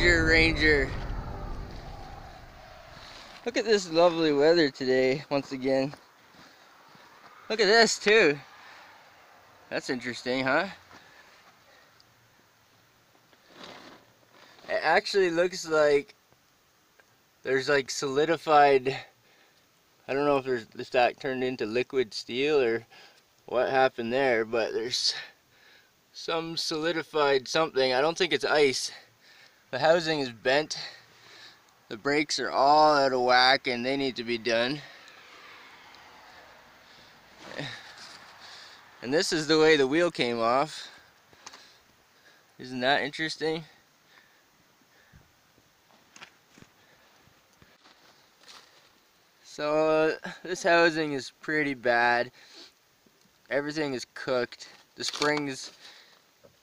Ranger. Look at this lovely weather today, once again. Look at this too. That's interesting, huh? It actually looks like there's like solidified, I don't know if the stack turned into liquid steel or what happened there, but there's some solidified something. I don't think it's ice. The housing is bent. The brakes are all out of whack and they need to be done. And this is the way the wheel came off. Isn't that interesting? So this housing is pretty bad. Everything is cooked. The springs,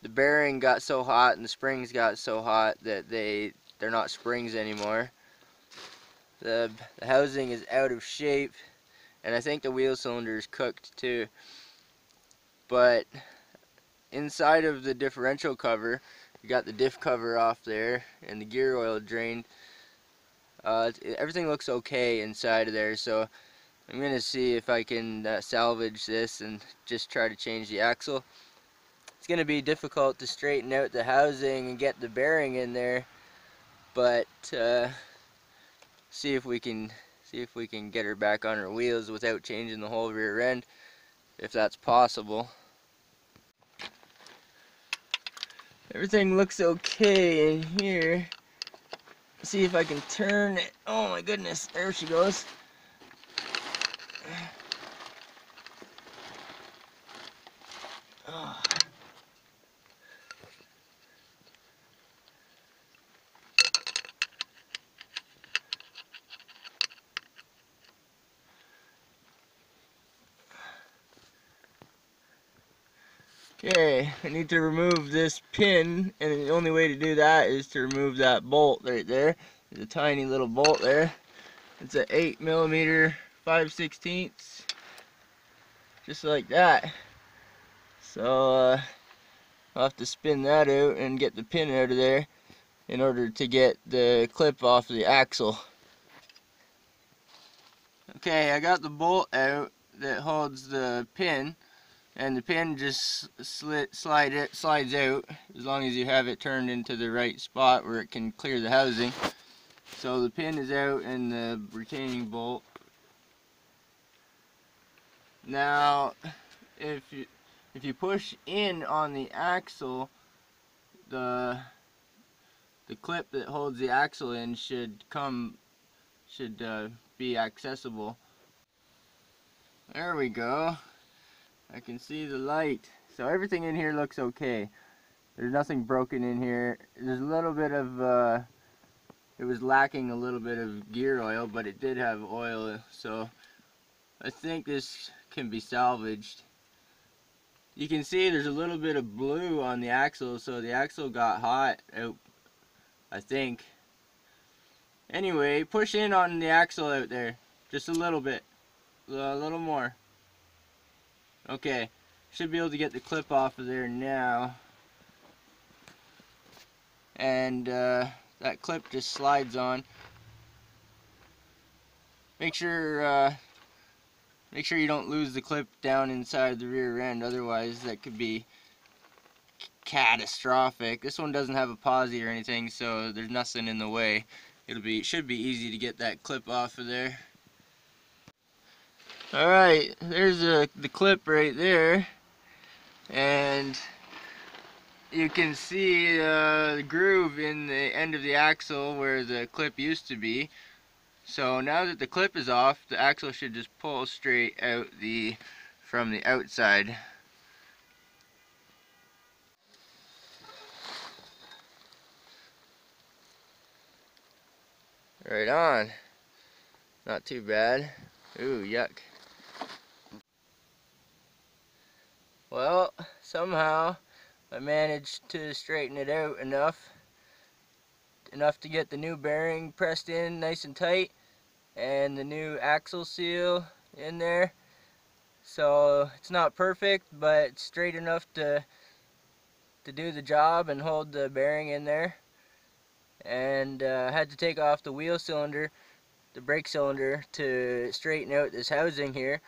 the bearing got so hot and the springs got so hot that they're not springs anymore. The housing is out of shape, and I think the wheel cylinder is cooked too. But inside of the differential cover, you got the diff cover off there and the gear oil drained. Everything looks okay inside of there, so I'm going to see if I can salvage this and just try to change the axle. It's going to be difficult to straighten out the housing and get the bearing in there, but see if we can get her back on her wheels without changing the whole rear end, if that's possible. Everything looks okay in here. See if I can turn it. Oh my goodness, there she goes. Oh. Okay, I need to remove this pin, and the only way to do that is to remove that bolt right there. There's a tiny little bolt there. It's an 8mm 5/16, just like that. So I'll have to spin that out and get the pin out of there in order to get the clip off the axle. Okay, I got the bolt out that holds the pin, and the pin just slides out as long as you have it turned into the right spot where it can clear the housing. So the pin is out and the retaining bolt. Now, if you push in on the axle, the clip that holds the axle in should be accessible. There we go. I can see the light. So everything in here looks okay. There's nothing broken in here. There's a little bit of it was lacking a little bit of gear oil, but it did have oil, so I think this can be salvaged. You can see there's a little bit of blue on the axle, so the axle got hot out, I think. Anyway, push in on the axle out there. Just a little bit. A little more. Okay. Should be able to get the clip off of there now. And that clip just slides on. Make sure you don't lose the clip down inside the rear end, otherwise that could be catastrophic. This one doesn't have a posi or anything, so there's nothing in the way. It should be easy to get that clip off of there. Alright, there's the clip right there, and you can see the groove in the end of the axle where the clip used to be. So now that the clip is off, the axle should just pull straight out from the outside. Right on. Not too bad. Ooh, yuck. Well, somehow I managed to straighten it out enough to get the new bearing pressed in nice and tight and the new axle seal in there. So it's not perfect, but it's straight enough to do the job and hold the bearing in there. and had to take off the wheel cylinder, the brake cylinder, to straighten out this housing here.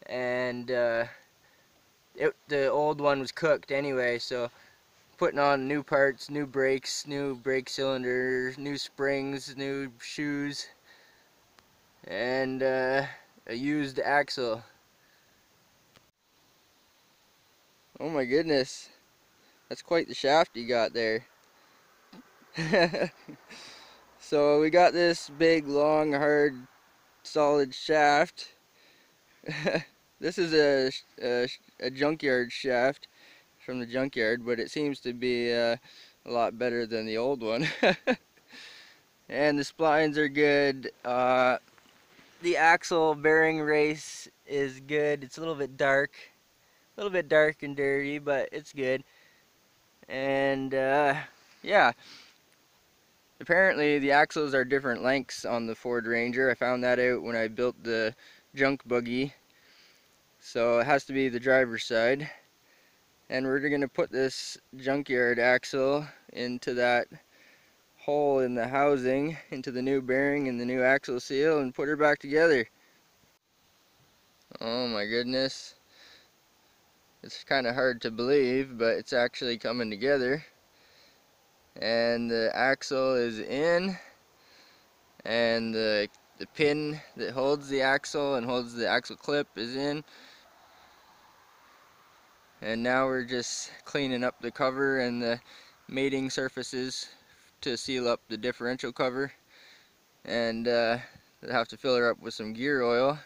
And the old one was cooked anyway, so putting on new parts, new brakes, new brake cylinder, new springs, new shoes, and a used axle. Oh my goodness, that's quite the shaft you got there. So we got this big, long, hard, solid shaft. This is a junkyard shaft from the junkyard, but it seems to be a lot better than the old one. And the splines are good. The axle bearing race is good. It's a little bit dark and dirty, but it's good. And yeah, apparently the axles are different lengths on the Ford Ranger. I found that out when I built the junk buggy. So it has to be the driver's side. And we're going to put this junkyard axle into that hole in the housing, into the new bearing and the new axle seal, and put her back together. Oh my goodness. It's kind of hard to believe, but it's actually coming together. And the axle is in, and the pin that holds the axle and holds the axle clip is in. And now we're just cleaning up the cover and the mating surfaces to seal up the differential cover. And we'll have to fill her up with some gear oil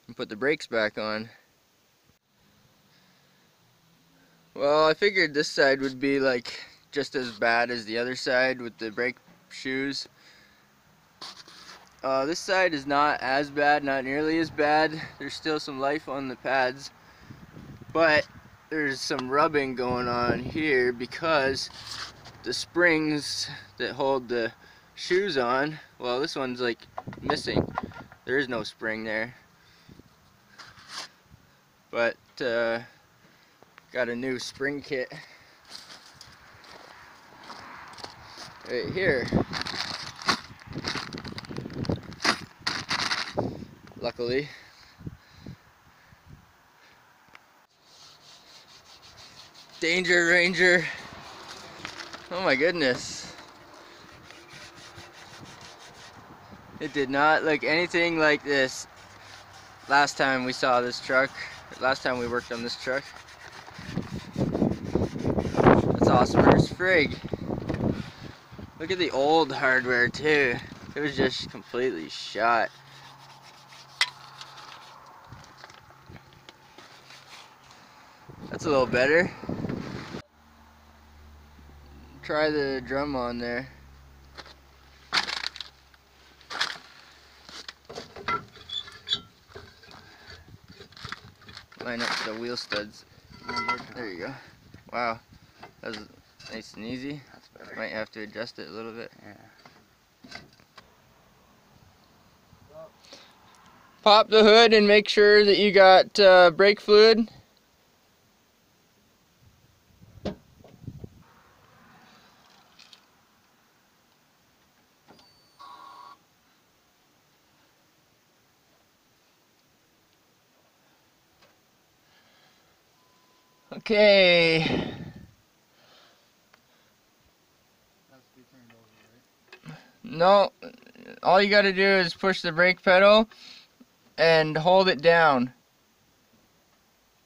and put the brakes back on. Well, I figured this side would be like just as bad as the other side with the brake shoes. This side is not as bad, not nearly as bad. There's still some life on the pads, but there's some rubbing going on here because the springs that hold the shoes on, well, this one's like missing. There is no spring there. But got a new spring kit right here. Luckily. Danger Ranger. Oh my goodness. It did not look anything like this last time we saw this truck. Last time we worked on this truck. That's awesome as frig. Look at the old hardware too. It was just completely shot. That's a little better. Try the drum on there. Line up the wheel studs. There you go. Wow, that was nice and easy. That's better. Might have to adjust it a little bit. Yeah. Pop the hood and make sure that you got brake fluid. Okay. No, all you gotta do is push the brake pedal and hold it down.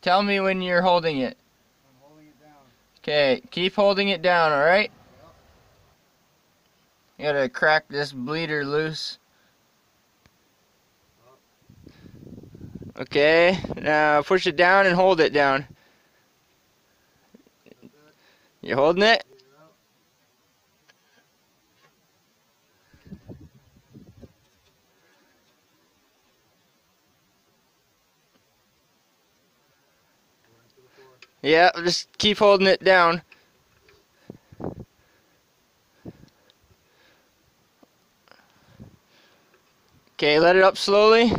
Tell me when you're holding it. I'm holding it down. Okay, keep holding it down, alright? Yep. You gotta crack this bleeder loose. Okay, now push it down and hold it down. You holding it? Yeah, just keep holding it down. Okay, let it up slowly.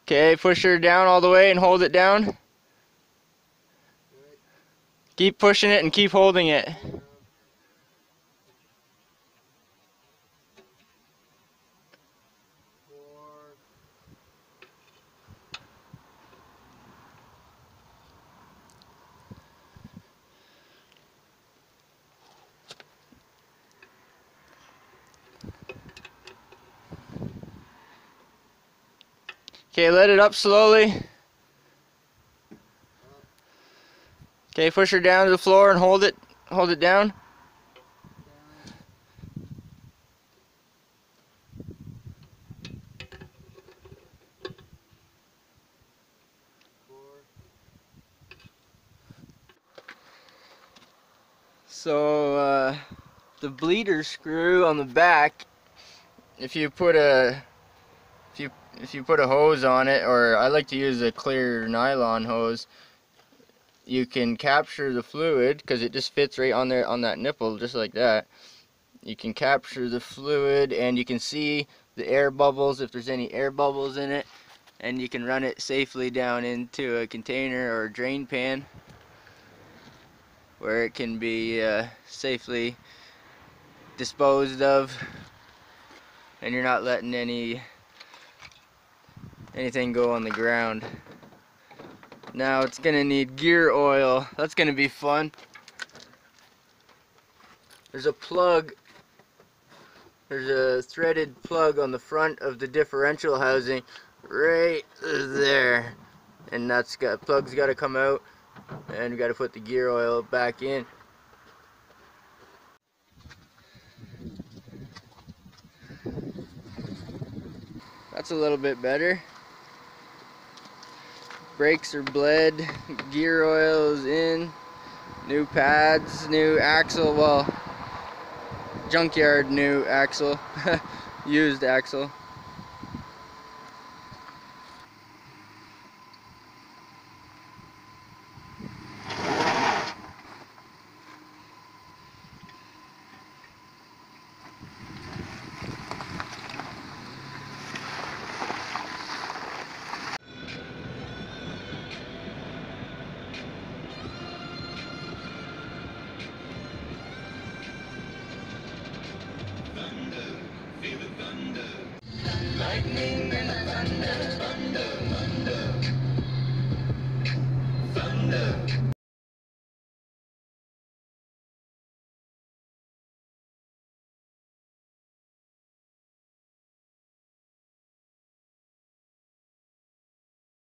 Okay, push her down all the way and hold it down. Keep pushing it and keep holding it. Okay, let it up slowly. Okay, push her down to the floor and hold it down. So the bleeder screw on the back, if you put a hose on it, or I like to use a clear nylon hose, you can capture the fluid because it just fits right on there on that nipple, just like that. You can capture the fluid and you can see the air bubbles if there's any air bubbles in it, and you can run it safely down into a container or a drain pan where it can be safely disposed of, and you're not letting anything go on the ground. Now it's gonna need gear oil. That's gonna be fun. There's a plug. There's a threaded plug on the front of the differential housing right there, and plug's got to come out, and we got to put the gear oil back in. That's a little bit better. Brakes are bled, gear oil is in, new pads, new axle, well, junkyard new axle, used axle.